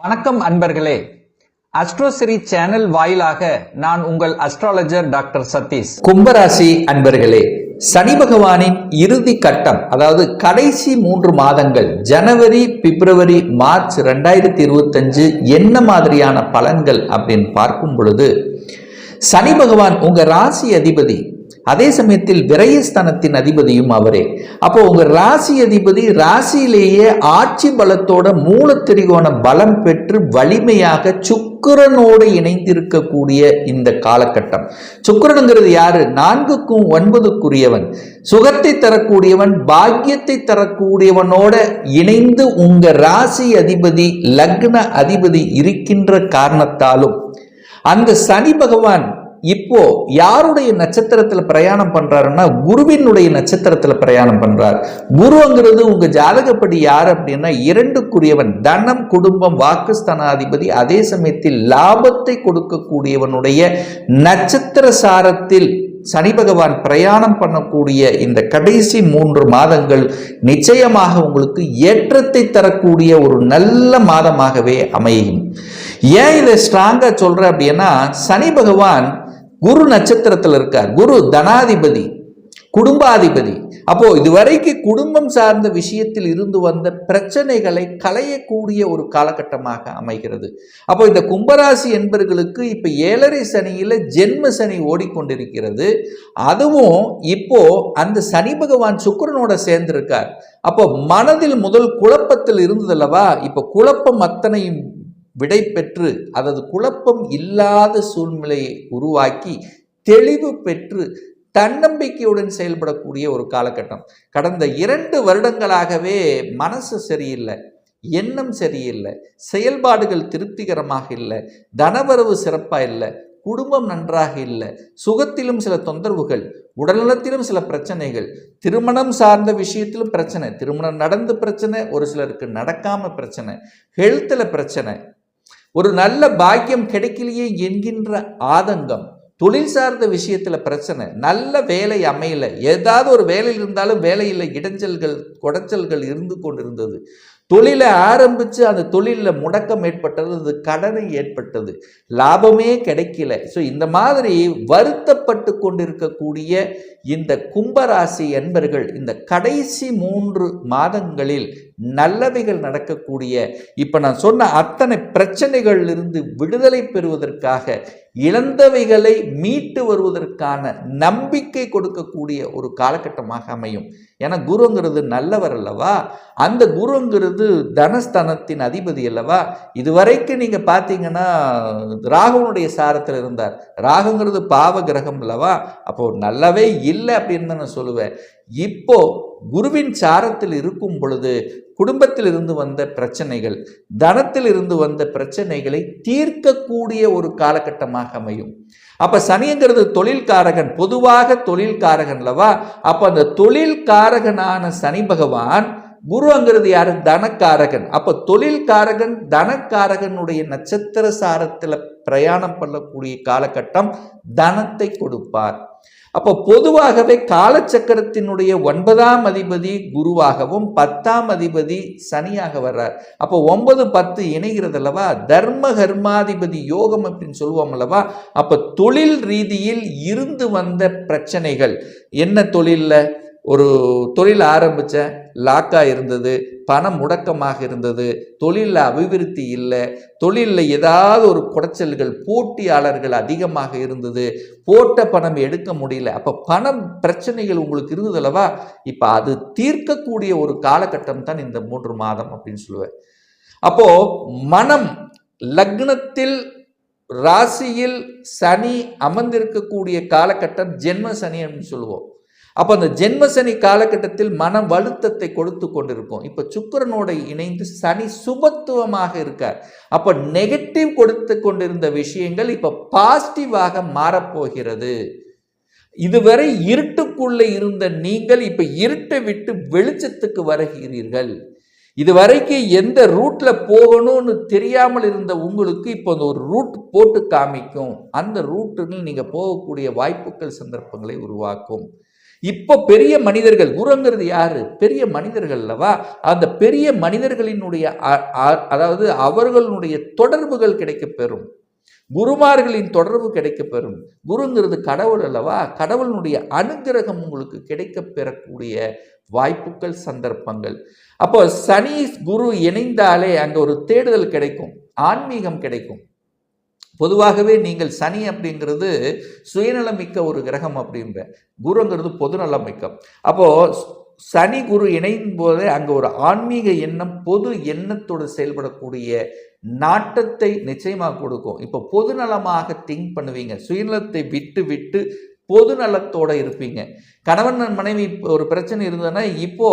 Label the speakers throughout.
Speaker 1: வணக்கம் அன்பர்களே. அஸ்ட்ரோசிரி சேனல் வாயிலாக நான் உங்கள் அஸ்ட்ராலஜர் டாக்டர் சதீஷ். கும்பராசி அன்பர்களே, சனி பகவானின் இறுதி கட்டம், அதாவது கடைசி 3 மாதங்கள் ஜனவரி, பிப்ரவரி, மார்ச் 2025 என்ன மாதிரியான பலன்கள் அப்படின்னு பார்க்கும் பொழுது, சனி பகவான் உங்க ராசி அதிபதி, அதே சமயத்தில் விரயஸ்தானத்தின் அதிபதியும் அவரே. அப்போ உங்க ராசி அதிபதி ராசியிலேயே ஆட்சி பலத்தோட மூல திரிகோண பலம் பெற்று வலிமையாக சுக்கிரனோடு இணைந்திருக்கக்கூடிய இந்த காலகட்டம். சுக்கிரனுங்கிறது யாரு? 4க்கும் 9க்குரியவன், சுகத்தை தரக்கூடியவன், பாக்கியத்தை தரக்கூடியவனோட இணைந்து உங்க ராசி அதிபதி லக்ன அதிபதி இருக்கின்ற காரணத்தாலும் அந்த சனி பகவான் இப்போ யாருடைய நட்சத்திரத்துல பிரயாணம் பண்றாருன்னா குருவினுடைய நட்சத்திரத்துல பிரயாணம் பண்றார். குருங்கிறது உங்க ஜாதகப்படி யார் அப்படின்னா 2க்குரியவன், தனம், குடும்பம், வாக்குஸ்தானாதிபதி, அதே சமயத்தில் லாபத்தை கொடுக்கக்கூடியவனுடைய நட்சத்திர சாரத்தில் சனி பகவான் பிரயாணம் பண்ணக்கூடிய இந்த கடைசி 3 மாதங்கள் நிச்சயமாக உங்களுக்கு ஏற்றத்தை தரக்கூடிய ஒரு நல்ல மாதமாகவே அமையும். ஏன் இதை ஸ்ட்ராங்கா சொல்ற அப்படின்னா, சனி பகவான் குரு நட்சத்திரத்தில் இருக்கார். குரு தனாதிபதி, குடும்பாதிபதி. அப்போ இதுவரைக்கு குடும்பம் சார்ந்த விஷயத்தில் இருந்து வந்த பிரச்சனைகளை களையக்கூடிய ஒரு காலகட்டமாக அமைகிறது. அப்போ இந்த கும்பராசி என்பர்களுக்கு இப்ப 7.5 சனியில ஜென்ம சனி ஓடிக்கொண்டிருக்கிறது. அதுவும் இப்போ அந்த சனி பகவான் சுக்கிரனோட சேர்ந்திருக்கார். அப்போ மனதில் முதல் குழப்பத்தில் இருந்ததல்லவா, இப்ப குழப்பம் அத்தனையும் விடை பெற்று, அதாவது குழப்பம் இல்லாத சூழ்நிலையை உருவாக்கி தெளிவு பெற்று தன்னம்பிக்கையுடன் செயல்படக்கூடிய ஒரு காலகட்டம். கடந்த 2 வருடங்களாகவே மனசு சரியில்லை, எண்ணம் சரியில்லை, செயல்பாடுகள் திருப்திகரமாக இல்லை, தனவரவு சிறப்பாக இல்லை, குடும்பம் நன்றாக இல்லை, சுகத்திலும் சில தொந்தரவுகள், உடல்நலத்திலும் சில பிரச்சனைகள், திருமணம் சார்ந்த விஷயத்திலும் பிரச்சனை, திருமணம் நடந்து பிரச்சனை, ஒரு சிலருக்கு நடக்காம பிரச்சனை, ஹெல்த்தில் பிரச்சனை, ஒரு நல்ல பாக்கியம் கிடைக்கலையே என்கின்ற ஆதங்கம், தொழில் சார்ந்த விஷயத்துல பிரச்சனை, நல்ல வேலை அமையல, ஏதாவது ஒரு வேலையில் இருந்தாலும் வேலையில் இடைஞ்சல்கள் குடைச்சல்கள் இருந்து கொண்டிருந்தது, தொழிலை ஆரம்பித்து அந்த தொழிலில் முடக்கம் ஏற்பட்டது, அது கடனை ஏற்பட்டது, லாபமே கிடைக்கல. ஸோ இந்த மாதிரி வருத்தப்பட்டு கொண்டிருக்கக்கூடிய இந்த கும்பராசி என்பர்கள் இந்த கடைசி 3 மாதங்களில் நல்லவைகள் நடக்கக்கூடிய, இப்போ நான் சொன்ன அத்தனை பிரச்சனைகளிலிருந்து விடுதலை பெறுவதற்காக, இழந்தவைகளை மீட்டு வருவதற்கான நம்பிக்கை கொடுக்கக்கூடிய ஒரு காலகட்டமாக அமையும். ஏன்னா குருங்கிறது நல்லவர் அல்லவா, அந்த குருங்கிறது தனஸ்தானத்தின் அதிபதி அல்லவா. இதுவரைக்கும் நீங்க பார்த்தீங்கன்னா ராகுனுடைய சாரத்தில் இருந்தார். ராகுங்கிறது பாவ கிரகம் அல்லவா, அப்போ நல்லாவே இல்லை அப்படின்னு நான் சொல்லுவேன். இப்போ குருவின் சாரத்தில் இருக்கும் பொழுது குடும்பத்தில் இருந்து வந்த பிரச்சனைகள், தனத்தில் இருந்து வந்த பிரச்சனைகளை தீர்க்கக்கூடிய ஒரு காலகட்டமாக அமையும். அப்ப சனிங்கிறது தொழில்காரகன், பொதுவாக தொழில்காரகன் அல்லவா. அப்ப அந்த தொழில்காரகனான சனி பகவான், குருங்கிறது யாரு? தனக்காரகன். அப்ப தொழில்காரகன் தனக்காரகனுடைய நட்சத்திர சாரத்தில் பிரயாணம் பண்ணக்கூடிய காலகட்டம் தனத்தை கொடுப்பார். அப்போ பொதுவாகவே காலச்சக்கரத்தினுடைய 9ஆம் அதிபதி குருவாகவும் 10ஆம் அதிபதி சனியாக வர்றார். அப்போ 9, 10 இணைகிறது அல்லவா, தர்ம கர்மாதிபதி யோகம் அப்படின்னு சொல்லுவோம் அல்லவா. அப்போ தொழில் ரீதியில் இருந்து வந்த பிரச்சனைகள், என்ன தொழிலில் ஒரு தொழில் ஆரம்பித்த லாக்காக இருந்தது, பணம் முடக்கமாக இருந்தது, தொழிலில் அபிவிருத்தி இல்லை, தொழிலில் ஏதாவது ஒரு குடைச்சல்கள், போட்டியாளர்கள் அதிகமாக இருந்தது, போட்ட பணம் எடுக்க முடியல, அப்போ பணம் பிரச்சனைகள் உங்களுக்கு இருந்தது அல்லவா. இப்போ அது தீர்க்கக்கூடிய ஒரு காலகட்டம் தான் இந்த 3 மாதம் அப்படின்னு சொல்லுவேன். அப்போ மனம் லக்னத்தில் ராசியில் சனி அமர்ந்திருக்கக்கூடிய காலகட்டம் ஜென்ம சனி அப்படின்னு சொல்லுவோம். அப்போ அந்த ஜென்ம சனி காலகட்டத்தில் மன வருத்தத்தை கொடுத்து கொண்டிருக்கும். இப்போ சுக்கிரனோட இணைந்து சனி சுபத்துவமாக இருக்கார். அப்போ நெகட்டிவ் கொடுத்து கொண்டிருந்த விஷயங்கள் இப்போ பாசிட்டிவாக மாறப்போகிறது. இதுவரை இருட்டுக்குள்ளே இருந்த நீங்கள் இப்போ இருட்டை விட்டு வெளிச்சத்துக்கு வருகிறீர்கள். இதுவரைக்கும் எந்த ரூட்ல போகணும்னு தெரியாமல் இருந்த உங்களுக்கு இப்போ ஒரு ரூட் போட்டு காமிக்கும். அந்த ரூட்டில் நீங்க போகக்கூடிய வாய்ப்புகள், சந்தர்ப்பங்களை உருவாக்கும். இப்போ பெரிய மனிதர்கள், குருங்கிறது யாரு? பெரிய மனிதர்கள் அல்லவா? அந்த பெரிய மனிதர்களினுடைய அதாவது அவர்களுடைய தொடர்புகள் கிடைக்கப் பெறும். குருமார்களின் தொடர்பு கிடைக்கப் பெறும். குருங்கிறது கடவுள் அல்லவா? கடவுளுடைய அனுகிரகம் உங்களுக்கு கிடைக்கப் பெறக்கூடிய வாய்ப்புகள், சந்தர்ப்பங்கள். அப்போ சனி குரு இணைந்தாலே அங்க ஒரு தேடுதல் கிடைக்கும், ஆன்மீகம் கிடைக்கும். பொதுவாகவே நீங்கள் சனி அப்படிங்கிறது சுயநலமிக்க ஒரு கிரகம் அப்படின்ற, குருங்கிறது பொதுநலம் மிக்க. அப்போ சனி குரு இணையும் போதே அங்கே ஒரு ஆன்மீக எண்ணம், பொது எண்ணத்தோடு செயல்படக்கூடிய நாட்டத்தை நிச்சயமாக கொடுக்கும். இப்போ பொதுநலமாக திங்க் பண்ணுவீங்க, சுயநலத்தை விட்டு விட்டு பொது நலத்தோடு இருப்பீங்க. கணவன் மனைவி ஒரு பிரச்சனை இருந்ததுன்னா, இப்போ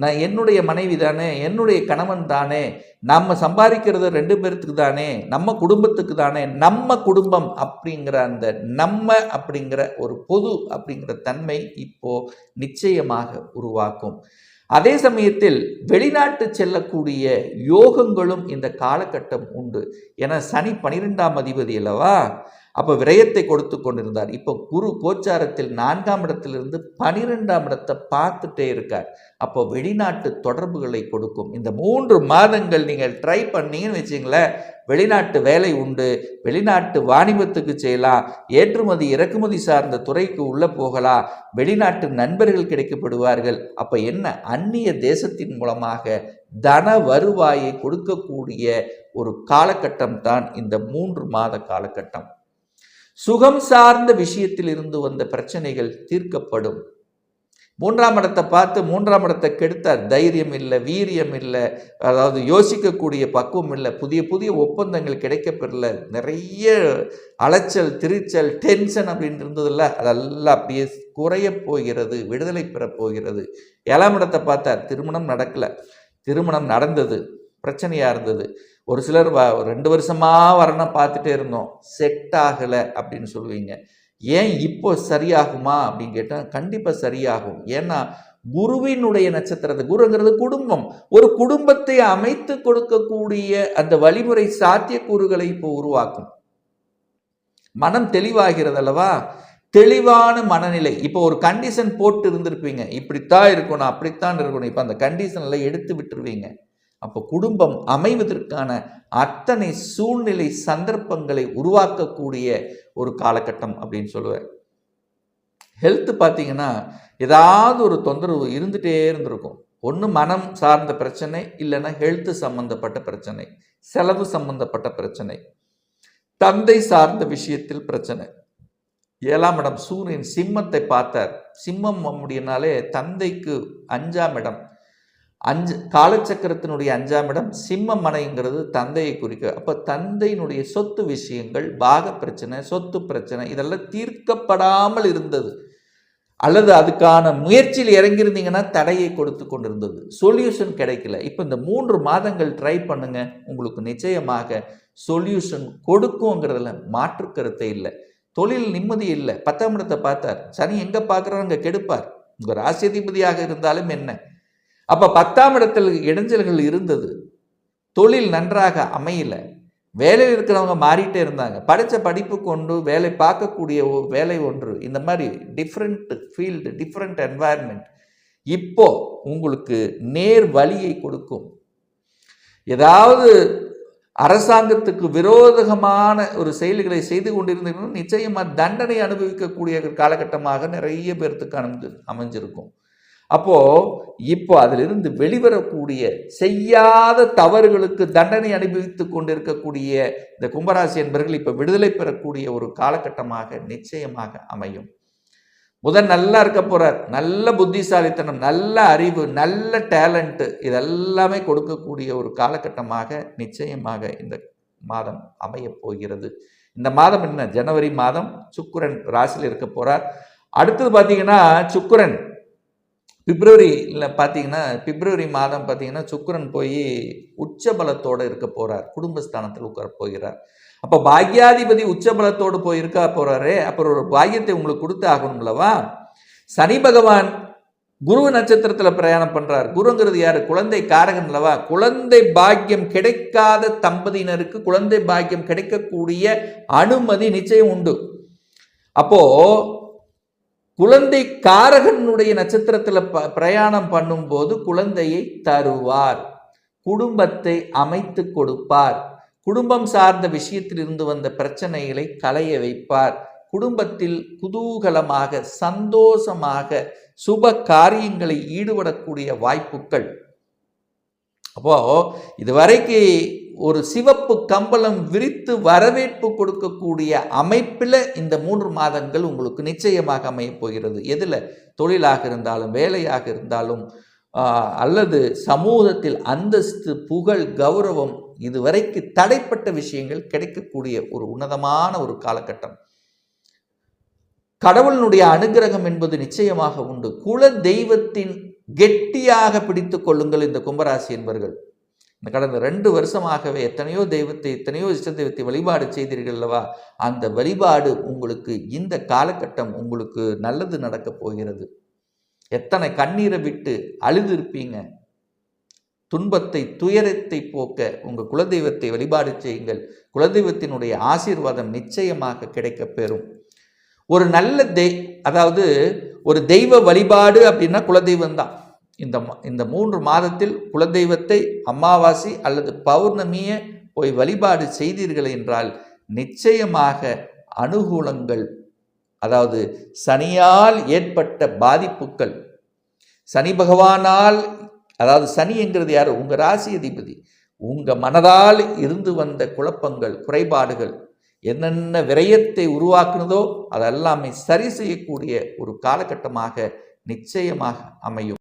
Speaker 1: நான் என்னுடைய மனைவி தானே, என்னுடைய கணவன் தானே, நம்ம சம்பாதிக்கிறது 2 பேர்த்துக்கு தானே, நம்ம குடும்பத்துக்கு தானே, நம்ம குடும்பம் அப்படிங்கிற அந்த நம்ம அப்படிங்கிற ஒரு பொது அப்படிங்கிற தன்மை இப்போ நிச்சயமாக உருவாக்கும். அதே சமயத்தில் வெளிநாட்டு செல்லக்கூடிய யோகங்களும் இந்த காலகட்டம் உண்டு. ஏன்னா சனி 12ஆம் அதிபதி அல்லவா, அப்போ விரயத்தை கொடுத்து கொண்டிருந்தார். இப்போ குரு கோச்சாரத்தில் 4ஆம் இடத்திலிருந்து 12ஆம் இடத்தை பார்த்துட்டே இருக்கார். அப்போ வெளிநாட்டு தொடர்புகளை கொடுக்கும். இந்த 3 மாதங்கள் நீங்கள் ட்ரை பண்ணீங்கன்னு வச்சிங்களேன், வெளிநாட்டு வேலை உண்டு, வெளிநாட்டு வாணிபத்துக்கு செய்யலாம், ஏற்றுமதி இறக்குமதி சார்ந்த துறைக்கு உள்ளே போகலாம், வெளிநாட்டு நண்பர்கள் கிடைக்கப்படுவார்கள். அப்போ என்ன, அந்நிய தேசத்தின் மூலமாக தன வருவாயை கொடுக்கக்கூடிய ஒரு காலகட்டம் தான் இந்த 3 மாத காலகட்டம். சுகம் சார்ந்த விஷயத்தில் இருந்து வந்த பிரச்சனைகள் தீர்க்கப்படும். 3ஆம் இடத்தை பார்த்து 3ஆம் இடத்தை கெடுத்தார். தைரியம் இல்லை, வீரியம் இல்லை, அதாவது யோசிக்கக்கூடிய பக்குவம் இல்லை, புதிய புதிய ஒப்பந்தங்கள் கிடைக்கப்பெறல, நிறைய அலைச்சல் திரிச்சல் டென்ஷன் அப்படின்னு இருந்ததில்ல, அதெல்லாம் அப்படியே குறைய போகிறது, விடுதலை பெறப் போகிறது. 7ஆம் இடத்தை பார்த்தார், திருமணம் நடக்கலை, திருமணம் நடந்தது, பிரச்சனையாக இருந்தது. ஒரு சிலர் 2 வருஷமாக வரணும் பார்த்துட்டே இருந்தோம், செட் ஆகலை அப்படின்னு சொல்லுவீங்க. ஏன் இப்போ சரியாகுமா அப்படின்னு கேட்டால் கண்டிப்பாக சரியாகும். ஏன்னா குருவினுடைய நட்சத்திரத்தை, குருங்கிறது குடும்பம், ஒரு குடும்பத்தை அமைத்து கொடுக்கக்கூடிய அந்த வழிமுறை சாத்தியக்கூறுகளை இப்போ உருவாக்கும். மனம் தெளிவாகிறது அல்லவா, தெளிவான மனநிலை. இப்போ ஒரு கண்டிஷன் போட்டு இருந்திருப்பீங்க, இப்படித்தான் இருக்கணும் அப்படித்தான் இருக்கணும், இப்போ அந்த கண்டிஷனில் எடுத்து விட்டுருவீங்க. அப்போ குடும்பம் அமைவதற்கான அத்தனை சூழ்நிலை சந்தர்ப்பங்களை உருவாக்கக்கூடிய ஒரு காலகட்டம் அப்படின்னு சொல்லுவேன். ஹெல்த் பார்த்தீங்கன்னா ஏதாவது ஒரு தொந்தரவு இருந்துகிட்டே இருந்திருக்கும். ஒன்று மனம் சார்ந்த பிரச்சனை, இல்லைன்னா ஹெல்த் சம்பந்தப்பட்ட பிரச்சனை, செலவு சம்பந்தப்பட்ட பிரச்சனை, தந்தை சார்ந்த விஷயத்தில் பிரச்சனை. 7ஆம் இடம் சூரியன் சிம்மத்தை பார்த்தார். சிம்மம் அப்படின்னாலே தந்தைக்கு 5ஆம் இடம், காலச்சக்கரத்தினுடைய 5ஆம் இடம் சிம்ம மனைங்கிறது தந்தையை குறிக்க. அப்போ தந்தையினுடைய சொத்து விஷயங்கள், பாக பிரச்சனை, சொத்து பிரச்சனை இதெல்லாம் தீர்க்கப்படாமல் இருந்தது, அல்லது அதுக்கான முயற்சியில் இறங்கியிருந்தீங்கன்னா தடையை கொடுத்து கொண்டிருந்தது, சொல்யூஷன் கிடைக்கல. இப்போ இந்த 3 மாதங்கள் ட்ரை பண்ணுங்க, உங்களுக்கு நிச்சயமாக சொல்யூஷன் கொடுக்குங்கிறதுல மாற்று கருத்தை இல்லை. தொழில் நிம்மதி இல்லை. 10ஆம் இடத்தை பார்த்தார். சனி எங்கே பார்க்குறாரு அங்கே கெடுப்பார். உங்கள் ராசியதிபதியாக இருந்தாலும் என்ன. அப்போ 10ஆம் இடத்தில் இடைஞ்சல்கள் இருந்தது, தொழில் நன்றாக அமையல, வேலையில் இருக்கிறவங்க மாறிட்டே இருந்தாங்க, படித்த படிப்பு கொண்டு வேலை பார்க்கக்கூடிய வேலை ஒன்று, இந்த மாதிரி டிஃப்ரெண்ட் ஃபீல்டு, டிஃப்ரெண்ட் என்வாயர்மெண்ட் இப்போ உங்களுக்கு நேர் வழியை கொடுக்கும். ஏதாவது அரசாங்கத்துக்கு விரோதமான ஒரு செயல்களை செய்து கொண்டிருந்தீங்கன்னா நிச்சயமாக தண்டனை அனுபவிக்கக்கூடிய காலகட்டமாக நிறைய பேர்த்துக்கு அமைஞ்சிருக்கும். அப்போ இப்போ அதிலிருந்து வெளிவரக்கூடிய, செய்யாத தவறுகளுக்கு தண்டனை அனுபவித்து கொண்டிருக்கக்கூடிய இந்த கும்பராசி என்பவர்கள் இப்போ விடுதலை பெறக்கூடிய ஒரு காலகட்டமாக நிச்சயமாக அமையும். புதன் நல்லா இருக்க போறார், நல்ல புத்திசாலித்தனம், நல்ல அறிவு, நல்ல டேலண்ட் இதெல்லாமே கொடுக்கக்கூடிய ஒரு காலகட்டமாக நிச்சயமாக இந்த மாதம் அமைய போகிறது. இந்த மாதம் என்ன, ஜனவரி மாதம் சுக்கிரன் ராசியில் இருக்க போறார். அடுத்தது பார்த்தீங்கன்னா சுக்கிரன் பிப்ரவரியில் பார்த்தீங்கன்னா, பிப்ரவரி மாதம் பார்த்தீங்கன்னா சுக்கிரன் போய் உச்சபலத்தோடு இருக்க போகிறார், குடும்பஸ்தானத்தில் உட்கார போகிறார். அப்போ பாக்யாதிபதி உச்சபலத்தோடு போய் இருக்க போகிறாரு, அப்புறம் ஒரு பாக்கியத்தை உங்களுக்கு கொடுத்து ஆகணும்லவா. சனி பகவான் குரு நட்சத்திரத்தில் பிரயாணம் பண்ணுறார். குருங்கிறது யார், குழந்தை காரகன் அல்லவா. குழந்தை பாக்கியம் கிடைக்காத தம்பதியினருக்கு குழந்தை பாக்கியம் கிடைக்கக்கூடிய அனுமதி நிச்சயம் உண்டு. அப்போ குழந்தை காரகனுடைய நட்சத்திரத்துல பிரயாணம் பண்ணும்போது குழந்தையை தருவார், குடும்பத்தை அமைத்து கொடுப்பார், குடும்பம் சார்ந்த விஷயத்தில் இருந்து வந்த பிரச்சனைகளை களைய வைப்பார், குடும்பத்தில் குதூகலமாக சந்தோஷமாக சுப காரியங்களை ஈடுபடக்கூடிய வாய்ப்புகள். அப்போ இதுவரைக்கு ஒரு சிவப்பு கம்பளம் விரித்து வரவேற்பு கொடுக்கக்கூடிய அமைப்பில் இந்த 3 மாதங்கள் உங்களுக்கு நிச்சயமாக அமையப் போகிறது. எதில்? தொழிலாக இருந்தாலும், வேலையாக இருந்தாலும், அல்லது சமூகத்தில் அந்தஸ்து, புகழ், கௌரவம், இதுவரைக்கு தடைப்பட்ட விஷயங்கள் கிடைக்கக்கூடிய ஒரு உன்னதமான ஒரு காலகட்டம். கடவுளினுடைய அனுகிரகம் என்பது நிச்சயமாக உண்டு. குல தெய்வத்தின் கெட்டியாக பிடித்து கொள்ளுங்கள் இந்த கும்பராசி என்பவர்கள். இந்த கடந்த 2 வருஷமாகவே எத்தனையோ இஷ்ட தெய்வத்தை வழிபாடு செய்தீர்கள் அல்லவா? அந்த வழிபாடு உங்களுக்கு இந்த காலகட்டம் உங்களுக்கு நல்லது நடக்கப் போகிறது. எத்தனை கண்ணீரை விட்டு அழுதிருப்பீங்க. துன்பத்தை, துயரத்தை போக்க உங்கள் குலதெய்வத்தை வழிபாடு செய்யுங்கள். குலதெய்வத்தினுடைய ஆசீர்வாதம் நிச்சயமாக கிடைக்கப் பெறும். ஒரு நல்ல அதாவது ஒரு தெய்வ வழிபாடு அப்படின்னா குலதெய்வம் தான். இந்த 3 மாதத்தில் குலதெய்வத்தை அமாவாசை அல்லது பௌர்ணமியை போய் வழிபாடு செய்தீர்கள் என்றால் நிச்சயமாக அனுகூலங்கள், அதாவது சனியால் ஏற்பட்ட பாதிப்புகள், சனி பகவானால், அதாவது சனி என்கிறது யார்? உங்கள் ராசி அதிபதி. உங்கள் மனதால் இருந்து வந்த குழப்பங்கள், குறைபாடுகள், என்னென்ன விரயத்தை உருவாக்குனதோ அதெல்லாமே சரி செய்யக்கூடிய ஒரு காலகட்டமாக நிச்சயமாக அமையும்.